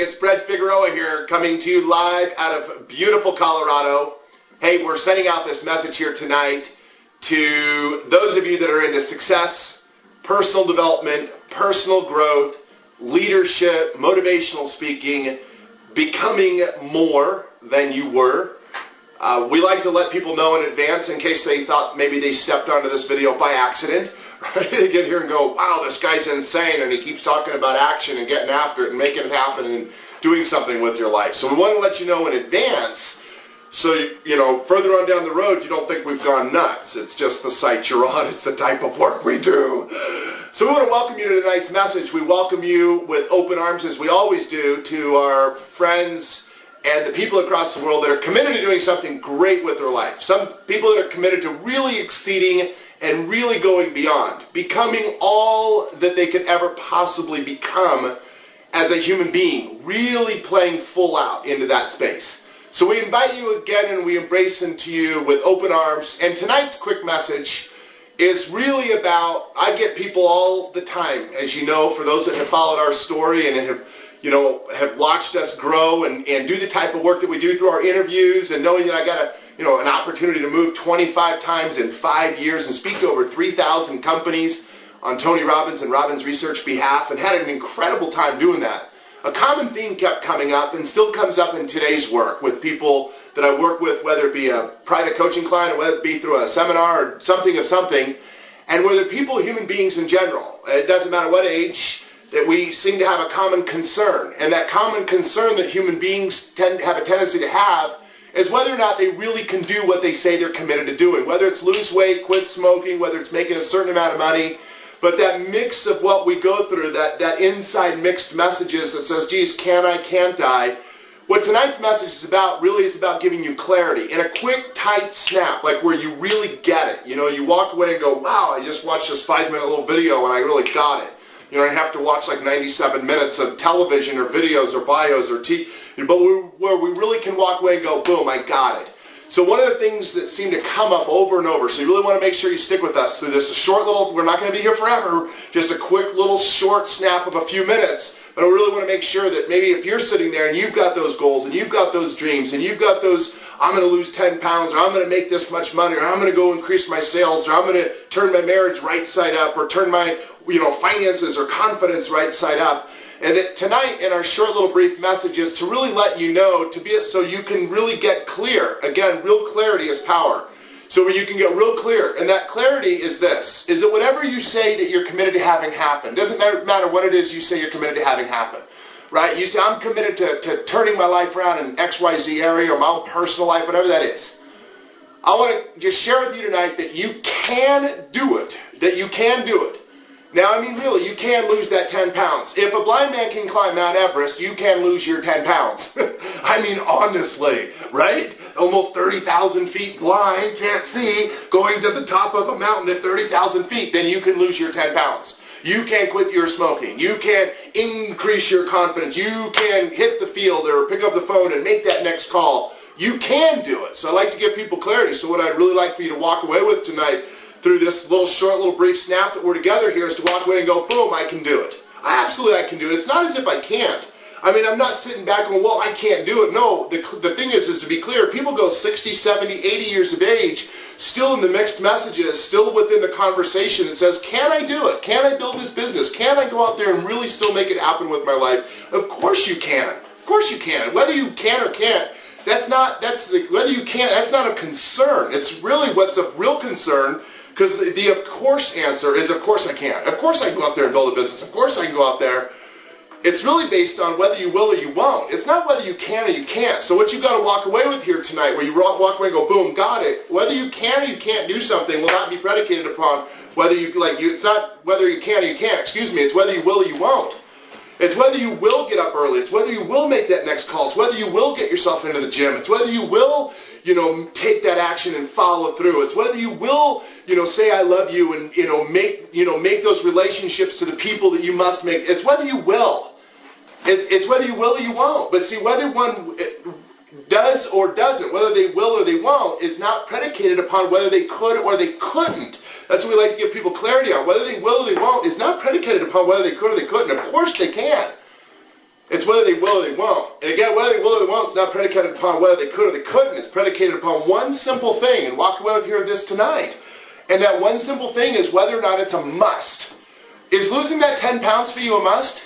It's Brett Figueroa here, coming to you live out of beautiful Colorado. Hey, we're sending out this message here tonight to those of you that are into success, personal development, personal growth, leadership, motivational speaking, becoming more than you were. We like to let people know in advance in case they thought maybe they stepped onto this video by accident. Right? They get here and go, wow, this guy's insane, and he keeps talking about action and getting after it and making it happen and doing something with your life. So we want to let you know in advance so, you know, further on down the road, you don't think we've gone nuts. It's just the site you're on. It's the type of work we do. So we want to welcome you to tonight's message. We welcome you with open arms, as we always do, to our friends and the people across the world that are committed to doing something great with their life. Some people that are committed to really exceeding and really going beyond, becoming all that they could ever possibly become as a human being, really playing full out into that space. So we invite you again and we embrace into you with open arms. And tonight's quick message is really about, I get people all the time, as you know, for those that have followed our story and have watched us grow and do the type of work that we do through our interviews, and knowing that I got an opportunity to move 25 times in 5 years and speak to over 3,000 companies on Tony Robbins and Robbins Research behalf, and had an incredible time doing that. A common theme kept coming up and still comes up in today's work with people that I work with, whether it be a private coaching client or whether it be through a seminar or something, and whether people, human beings in general, it doesn't matter what age, that we seem to have a common concern. And that common concern that human beings tend to have a tendency to have is whether or not they really can do what they say they're committed to doing. Whether it's lose weight, quit smoking, whether it's making a certain amount of money. But that mix of what we go through, that inside mixed messages that says, geez, can I, can't I? What tonight's message is about really is about giving you clarity in a quick, tight snap, like where you really get it. You know, you walk away and go, wow, I just watched this 5-minute little video and I really got it. You know, I have to watch like 97 minutes of television or videos or bios or but where we really can walk away and go, boom, I got it. So one of the things that seem to come up over and over, so you really want to make sure you stick with us through this short little, we're not going to be here forever, just a quick little short snap of a few minutes, but I really want to make sure that maybe if you're sitting there and you've got those goals and you've got those dreams and you've got those, I'm going to lose 10 pounds or I'm going to make this much money or I'm going to go increase my sales or I'm going to turn my marriage right side up or turn my finances or confidence right side up. And that tonight in our short little brief message is to really let you know, so you can really get clear. Again, real clarity is power. So where you can get real clear. And that clarity is this, is that whatever you say that you're committed to having happen, doesn't matter what it is you say you're committed to having happen. Right? You say, I'm committed to turning my life around in XYZ area or my own personal life, whatever that is. I want to just share with you tonight that you can do it. That you can do it. Now, I mean, really, you can lose that 10 pounds. If a blind man can climb Mount Everest, you can lose your 10 pounds. I mean, honestly, right? Almost 30,000 feet blind, can't see, going to the top of a mountain at 30,000 feet, then you can lose your 10 pounds. You can quit your smoking. You can increase your confidence. You can hit the field or pick up the phone and make that next call. You can do it. So I like to give people clarity. So what I'd really like for you to walk away with tonight through this little brief snap that we're together here is to walk away and go, boom, I can do it. I can do it. It's not as if I can't. I mean, I'm not sitting back going, well, I can't do it. No, the thing is to be clear, people go 60, 70, 80 years of age, still in the mixed messages, still within the conversation that says, can I do it? Can I build this business? Can I go out there and really still make it happen with my life? Of course you can. Of course you can. Whether you can or can't, that's not a concern. It's really what's of real concern. Because the of course answer is, of course I can. Of course I can go out there and build a business. Of course I can go out there. It's really based on whether you will or you won't. It's not whether you can or you can't. So what you've got to walk away with here tonight, where you walk away and go, boom, got it. Whether you can or you can't do something will not be predicated upon whether it's not whether you can or you can't, it's whether you will or you won't. It's whether you will get up early. It's whether you will make that next call. It's whether you will get yourself into the gym. It's whether you will, take that action and follow through. It's whether you will, say I love you and, make those relationships to the people that you must make. It's whether you will. It's whether you will or you won't. But see, whether one does or doesn't, whether they will or they won't, is not predicated upon whether they could or they couldn't. That's what we like to give people clarity on. Whether they will or they won't is not predicated upon whether they could or they couldn't. Of course they can. It's whether they will or they won't. And again, whether they will or they won't is not predicated upon whether they could or they couldn't. It's predicated upon one simple thing, and walk away with here this tonight. And that one simple thing is whether or not it's a must. Is losing that 10 pounds for you a must?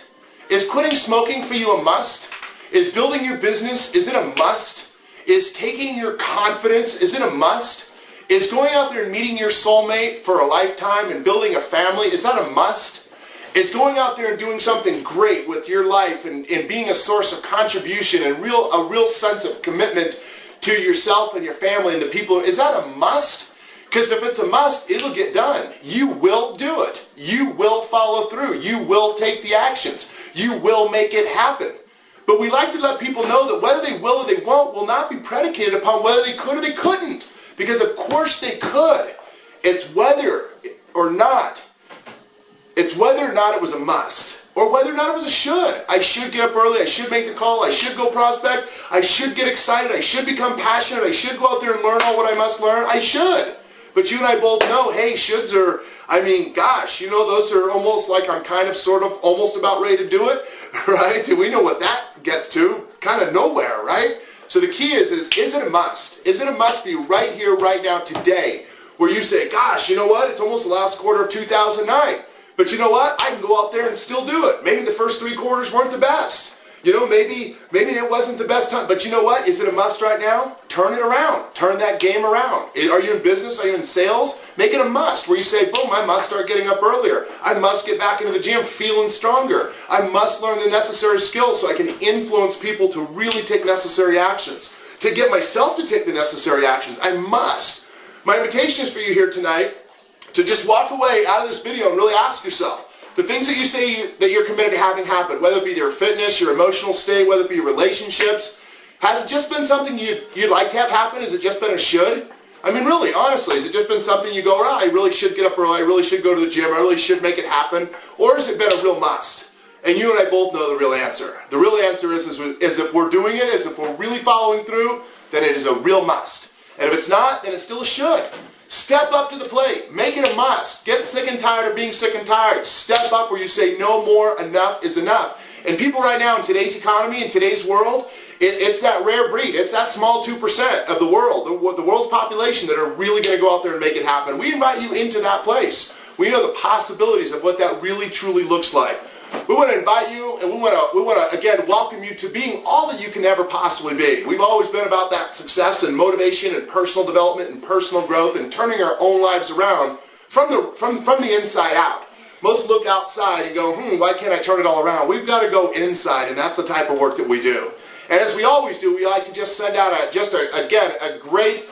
Is quitting smoking for you a must? Is building your business, is it a must? Is taking your confidence, is it a must? Is going out there and meeting your soulmate for a lifetime and building a family, is that a must? Is going out there and doing something great with your life and being a source of contribution and a real sense of commitment to yourself and your family and the people, is that a must? Because if it's a must, it'll get done. You will do it. You will follow through. You will take the actions. You will make it happen. But we like to let people know that whether they will or they won't will not be predicated upon whether they could or they couldn't. Because of course they could. It's whether or not. It's whether or not it was a must. Or whether or not it was a should. I should get up early. I should make the call. I should go prospect. I should get excited. I should become passionate. I should go out there and learn all what I must learn. I should. But you and I both know, hey, shoulds are, gosh, those are almost like I'm kind of, sort of, almost about ready to do it, right? And we know what that gets to, kind of nowhere, right? So the key is it a must? Is it a must for you right here, right now, today, where you say, gosh, you know what? It's almost the last quarter of 2009. But you know what? I can go out there and still do it. Maybe the first 3 quarters weren't the best. Maybe it wasn't the best time. But you know what? Is it a must right now? Turn it around. Turn that game around. Are you in business? Are you in sales? Make it a must where you say, boom, I must start getting up earlier. I must get back into the gym feeling stronger. I must learn the necessary skills so I can influence people to really take necessary actions. To get myself to take the necessary actions. I must. My invitation is for you here tonight to just walk away out of this video and really ask yourself, the things that you say that you're committed to having happen, whether it be your fitness, your emotional state, whether it be your relationships, has it just been something you'd like to have happen? Has it just been a should? Really, honestly, has it just been something you go, I really should get up early, I really should go to the gym, I really should make it happen? Or has it been a real must? And you and I both know the real answer. The real answer is if we're doing it, is if we're really following through, then it is a real must. And if it's not, then it's still a should. Step up to the plate. Make it a must. Get sick and tired of being sick and tired. Step up where you say no more, enough is enough. And people right now in today's economy, in today's world, it's that rare breed. It's that small 2% of the world, the world's population that are really going to go out there and make it happen. We invite you into that place. We know the possibilities of what that really, truly looks like. We want to invite you, and we want to again welcome you to being all that you can ever possibly be. We've always been about that success and motivation and personal development and personal growth and turning our own lives around from the inside out. Most look outside and go, why can't I turn it all around? We've got to go inside, and that's the type of work that we do. And as we always do, we like to just send out a great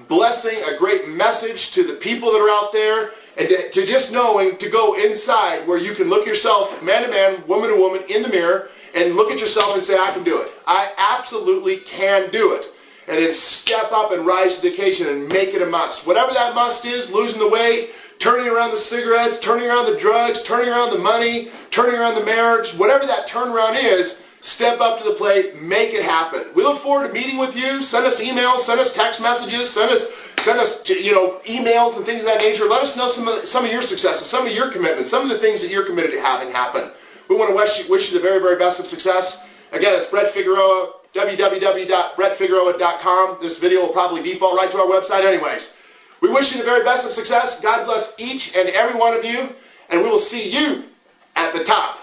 blessing, a great message to the people that are out there. And to just knowing to go inside where you can look yourself, man to man, woman to woman, in the mirror and look at yourself and say, I can do it. I absolutely can do it. And then step up and rise to the occasion and make it a must. Whatever that must is, losing the weight, turning around the cigarettes, turning around the drugs, turning around the money, turning around the marriage, whatever that turnaround is, step up to the plate, make it happen. We look forward to meeting with you. Send us emails, send us text messages, send us emails and things of that nature. Let us know some of your successes, some of your commitments, some of the things that you're committed to having happen. We want to wish you the very, very best of success. Again, it's Brett Figueroa, www.brettfigueroa.com. This video will probably default right to our website anyways. We wish you the very best of success. God bless each and every one of you, and we will see you at the top.